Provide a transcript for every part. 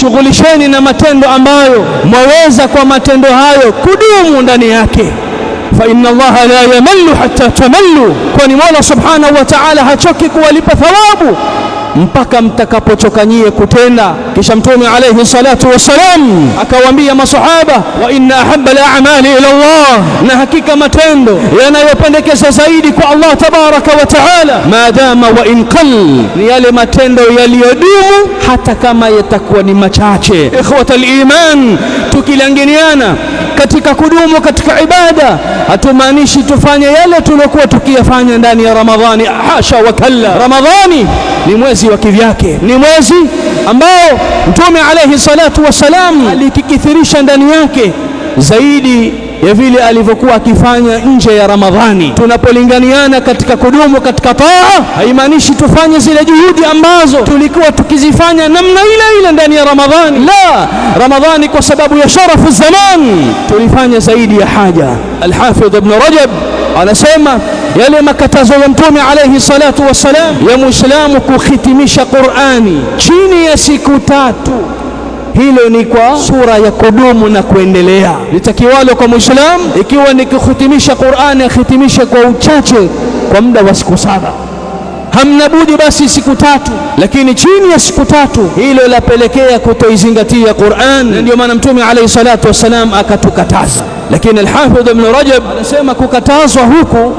jishughulisheni na matendo ambayo mwaweza kwa matendo hayo kudumu ndani yake. Fa inna Allaha la yamallu hatta tamallu, kwani Mola subhanahu wa ta'ala hachoki kuwalipa thawabu mpaka mtakapochoka nyie kutenda. Kisha Mtume alayhi salatu wassalam akawaambia masahaba, wa inna ahabba al-a'mali ila Allah, na hakika matendo yanayopendekeza zaidi kwa Allah tabaraka wa taala, madama wa in qall, ni yale matendo yaliyodumu hata kama yatakuwa ni machache. Ikhwatal iman, tukilanginiana katika kudumu katika ibada, hatumaanishi tufanye yale tulokuwa tukiyafanya ndani ya Ramadhani. Hasha wa kalla, Ramadhani ni mwezi wa kivyake, ni mwezi ambao Mtume alayhi salatu wasalam alikikithirisha ndani yake zaidi ya vile alivyokuwa akifanya nje ya Ramadhani. Tunapolinganiana katika kudumu katika taa, haimaanishi tufanye zile juhudi ambazo tulikuwa tukizifanya namna ile ile ndani ya Ramadhani. La, Ramadhani kwa sababu ya sharafu zaman tulifanya zaidi ya haja. Al-Hafidh Ibn Rajab anasema yale makatazo ya Mtume alayhi salatu wassalam ya Muislamu kuhitimisha Qur'ani chini ya siku 3, hilo ni kwa sura ya kudumu na kuendelea. Litakiwalo kwa Muislamu ikiwa ni kuhitimisha Qur'ani, ahitimishe kwa uchache kwa muda wa siku 7. Hamna budi basi siku 3, lakini chini ya siku 3 hilo lapelekea kutoizingatia Qur'an, na ndio maana Mtume alayhi salatu wassalam akatukataza. Lakini Al-Hafidh Ibn Rajab anasema kukatazwa huku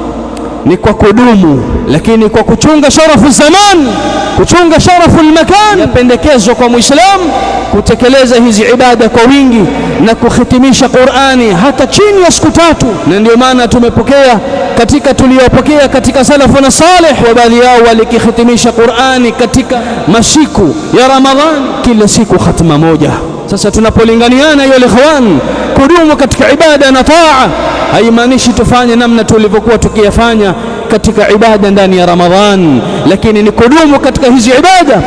ni kwa kudumu, lakini kwa kuchunga sharafu zaman, kuchunga sharafu al-makan, yapendekezwa kwa Muislamu kutekeleza hizi ibada kwa wingi na kuhitimisha Qur'ani hata chini ya siku 3. Na ndio maana tumepokea katika tuliyopokea katika salafu na salih, wa baadhi yao walikihitimisha Qur'ani katika masiku ya Ramadhani, kila siku khatma moja. Sasa tunapolinganiana yule ikhwan kudumu katika ibada na taa, haimaanishi tufanye namna tulivyokuwa tukiyafanya katika ibada ndani ya Ramadhan, lakini ni kudumu katika hizi ibada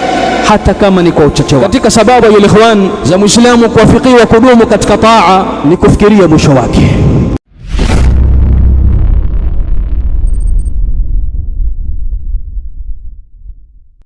hata kama ni kwa uchache. Katika sababu ya ikhwan za Muislamu kuwafikiwa kudumu katika taa ni kufikiria mwisho wake.